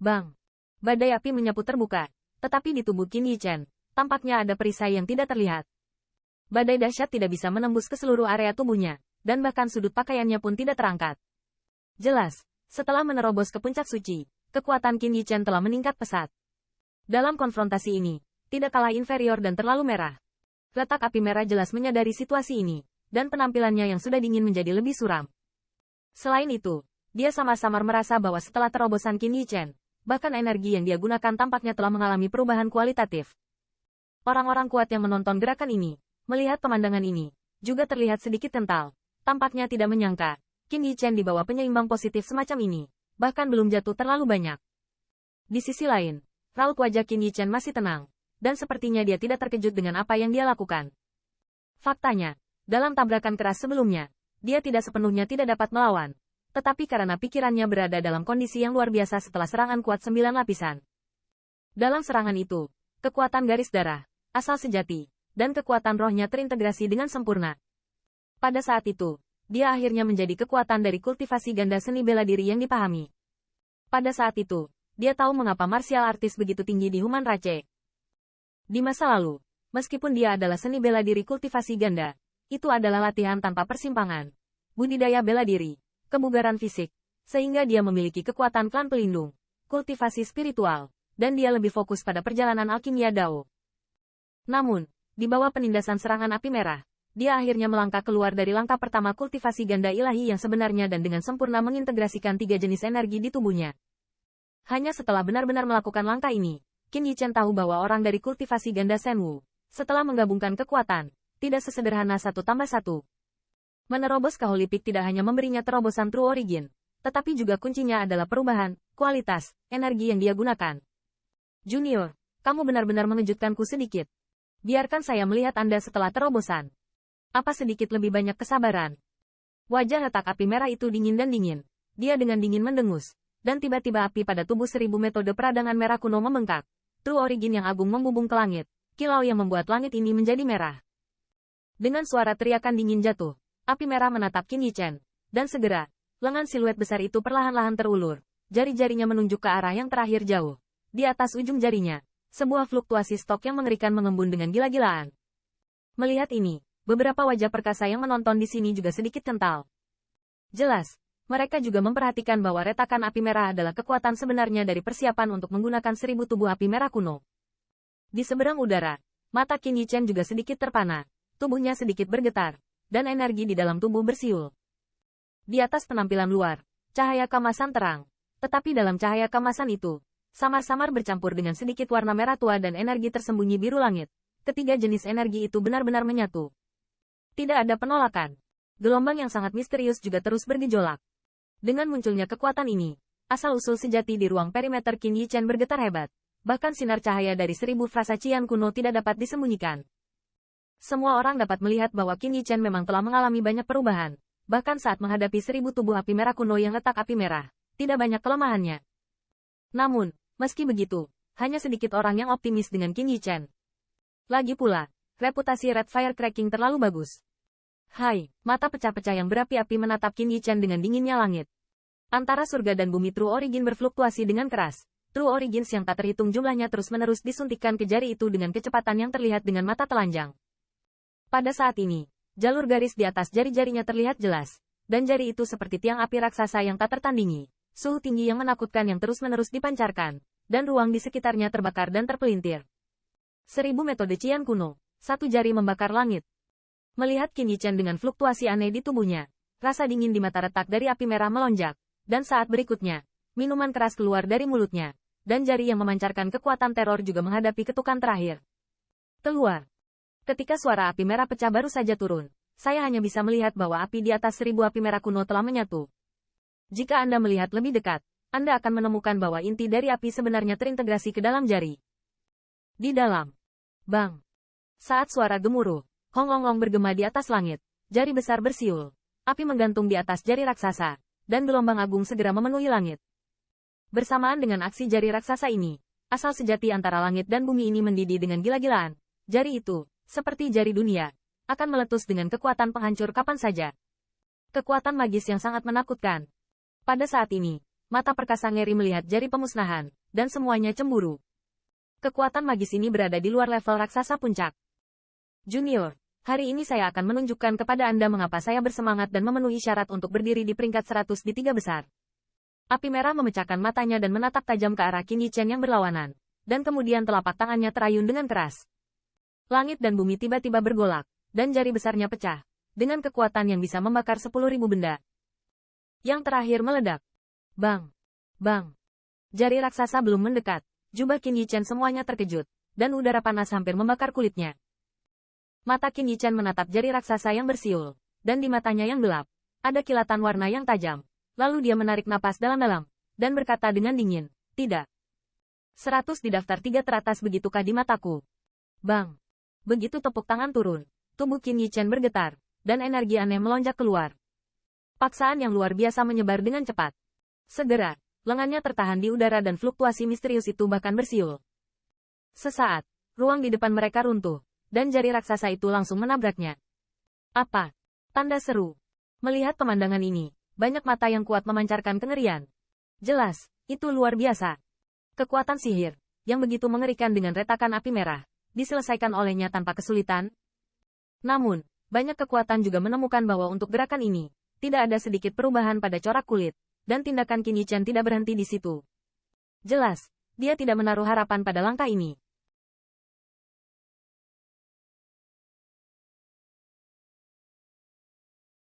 Bang! Badai api menyapu terbuka, tetapi di tubuh Qin Yichen, tampaknya ada perisai yang tidak terlihat. Badai dahsyat tidak bisa menembus ke seluruh area tubuhnya, dan bahkan sudut pakaiannya pun tidak terangkat. Jelas, setelah menerobos ke puncak suci, kekuatan Qin Yichen telah meningkat pesat. Dalam konfrontasi ini, tidak kalah inferior dan terlalu merah. Letak api merah jelas menyadari situasi ini, dan penampilannya yang sudah dingin menjadi lebih suram. Selain itu, dia samar-samar merasa bahwa setelah terobosan Qin Yichen, bahkan energi yang dia gunakan tampaknya telah mengalami perubahan kualitatif. Orang-orang kuat yang menonton gerakan ini, melihat pemandangan ini, juga terlihat sedikit kental. Tampaknya tidak menyangka, Qin Yichen di bawah penyeimbang positif semacam ini, bahkan belum jatuh terlalu banyak. Di sisi lain, raut wajah Qin Yichen masih tenang, dan sepertinya dia tidak terkejut dengan apa yang dia lakukan. Faktanya, dalam tabrakan keras sebelumnya, dia tidak sepenuhnya tidak dapat melawan. Tetapi karena pikirannya berada dalam kondisi yang luar biasa setelah serangan kuat 9 lapisan. Dalam serangan itu, kekuatan garis darah, asal sejati, dan kekuatan rohnya terintegrasi dengan sempurna. Pada saat itu, dia akhirnya menjadi kekuatan dari kultivasi ganda seni bela diri yang dipahami. Pada saat itu, dia tahu mengapa martial artis begitu tinggi di Human Rache. Di masa lalu, meskipun dia adalah seni bela diri kultivasi ganda, itu adalah latihan tanpa persimpangan, budidaya bela diri, kebugaran fisik, sehingga dia memiliki kekuatan klan pelindung, kultivasi spiritual, dan dia lebih fokus pada perjalanan alkimia Dao. Namun, di bawah penindasan serangan api merah, dia akhirnya melangkah keluar dari langkah pertama kultivasi ganda ilahi yang sebenarnya dan dengan sempurna mengintegrasikan 3 jenis energi di tubuhnya. Hanya setelah benar-benar melakukan langkah ini, Qin Yichen tahu bahwa orang dari kultivasi ganda Shenwu, setelah menggabungkan kekuatan, tidak sesederhana 1+1. Menerobos ke Holy Peak tidak hanya memberinya terobosan True Origin, tetapi juga kuncinya adalah perubahan, kualitas, energi yang dia gunakan. Junior, kamu benar-benar mengejutkanku sedikit. Biarkan saya melihat Anda setelah terobosan. Apa sedikit lebih banyak kesabaran? Wajah letak api merah itu dingin dan dingin. Dia dengan dingin mendengus, dan tiba-tiba api pada tubuh 1000 metode peradangan merah kuno membengkak. True Origin yang agung membubung ke langit, kilau yang membuat langit ini menjadi merah. Dengan suara teriakan dingin jatuh, api merah menatap Qin Yichen, dan segera, lengan siluet besar itu perlahan-lahan terulur, jari-jarinya menunjuk ke arah yang terakhir jauh. Di atas ujung jarinya, sebuah fluktuasi stok yang mengerikan mengembun dengan gila-gilaan. Melihat ini, beberapa wajah perkasa yang menonton di sini juga sedikit kental. Jelas, mereka juga memperhatikan bahwa retakan api merah adalah kekuatan sebenarnya dari persiapan untuk menggunakan 1000 tubuh api merah kuno. Di seberang udara, mata Qin Yichen juga sedikit terpana, tubuhnya sedikit bergetar, dan energi di dalam tubuh bersiul. Di atas penampilan luar, cahaya kemasan terang, tetapi dalam cahaya kemasan itu, samar-samar bercampur dengan sedikit warna merah tua dan energi tersembunyi biru langit. Ketiga jenis energi itu benar-benar menyatu. Tidak ada penolakan. Gelombang yang sangat misterius juga terus bergejolak. Dengan munculnya kekuatan ini, asal-usul sejati di ruang perimeter Qin Yichen bergetar hebat. Bahkan sinar cahaya dari 1000 frasa Qian kuno tidak dapat disembunyikan. Semua orang dapat melihat bahwa Qin Yichen memang telah mengalami banyak perubahan, bahkan saat menghadapi 1000 tubuh api merah kuno yang letak api merah, tidak banyak kelemahannya. Namun, meski begitu, hanya sedikit orang yang optimis dengan Qin Yichen. Lagi pula, reputasi Red Fire Cracking terlalu bagus. Hai, mata pecah-pecah yang berapi-api menatap Qin Yichen dengan dinginnya langit. Antara surga dan bumi True Origin berfluktuasi dengan keras. True Origins yang tak terhitung jumlahnya terus-menerus disuntikkan ke jari itu dengan kecepatan yang terlihat dengan mata telanjang. Pada saat ini, jalur garis di atas jari-jarinya terlihat jelas, dan jari itu seperti tiang api raksasa yang tak tertandingi, suhu tinggi yang menakutkan yang terus-menerus dipancarkan, dan ruang di sekitarnya terbakar dan terpelintir. 1000 metode Qian kuno, satu jari membakar langit. Melihat Qin Yichen dengan fluktuasi aneh di tubuhnya, rasa dingin di mata retak dari api merah melonjak, dan saat berikutnya, minuman keras keluar dari mulutnya, dan jari yang memancarkan kekuatan teror juga menghadapi ketukan terakhir. Keluar. Ketika suara api merah pecah baru saja turun, saya hanya bisa melihat bahwa api di atas 1000 api merah kuno telah menyatu. Jika Anda melihat lebih dekat, Anda akan menemukan bahwa inti dari api sebenarnya terintegrasi ke dalam jari. Di dalam. Bang. Saat suara gemuruh, honglong-long bergema di atas langit, jari besar bersiul, api menggantung di atas jari raksasa, dan gelombang agung segera memenuhi langit. Bersamaan dengan aksi jari raksasa ini, asal sejati antara langit dan bumi ini mendidih dengan gila-gilaan. Jari itu, seperti jari dunia, akan meletus dengan kekuatan penghancur kapan saja. Kekuatan magis yang sangat menakutkan. Pada saat ini, mata perkasa ngeri melihat jari pemusnahan, dan semuanya cemburu. Kekuatan magis ini berada di luar level raksasa puncak. Junior, hari ini saya akan menunjukkan kepada Anda mengapa saya bersemangat dan memenuhi syarat untuk berdiri di peringkat 100 di 3 besar. Api merah memecahkan matanya dan menatap tajam ke arah Qin Yichen yang berlawanan, dan kemudian telapak tangannya terayun dengan keras. Langit dan bumi tiba-tiba bergolak, dan jari besarnya pecah, dengan kekuatan yang bisa membakar 10.000 benda. Yang terakhir meledak. Bang! Bang! Jari raksasa belum mendekat, jubah Qin Yichen semuanya terkejut, dan udara panas hampir membakar kulitnya. Mata Qin Yichen menatap jari raksasa yang bersiul, dan di matanya yang gelap, ada kilatan warna yang tajam. Lalu dia menarik napas dalam-dalam, dan berkata dengan dingin, tidak. 100 di daftar 3 teratas begitukah di mataku? Bang! Begitu tepuk tangan turun, tubuh Qin Yichen bergetar, dan energi aneh melonjak keluar. Paksaan yang luar biasa menyebar dengan cepat. Segera, lengannya tertahan di udara dan fluktuasi misterius itu bahkan bersiul. Sesaat, ruang di depan mereka runtuh, dan jari raksasa itu langsung menabraknya. Apa? Tanda seru. Melihat pemandangan ini, banyak mata yang kuat memancarkan kengerian. Jelas, itu luar biasa. Kekuatan sihir, yang begitu mengerikan dengan retakan api merah, diselesaikan olehnya tanpa kesulitan. Namun, banyak kekuatan juga menemukan bahwa untuk gerakan ini, tidak ada sedikit perubahan pada corak kulit, dan tindakan Qin Yichen tidak berhenti di situ. Jelas, dia tidak menaruh harapan pada langkah ini.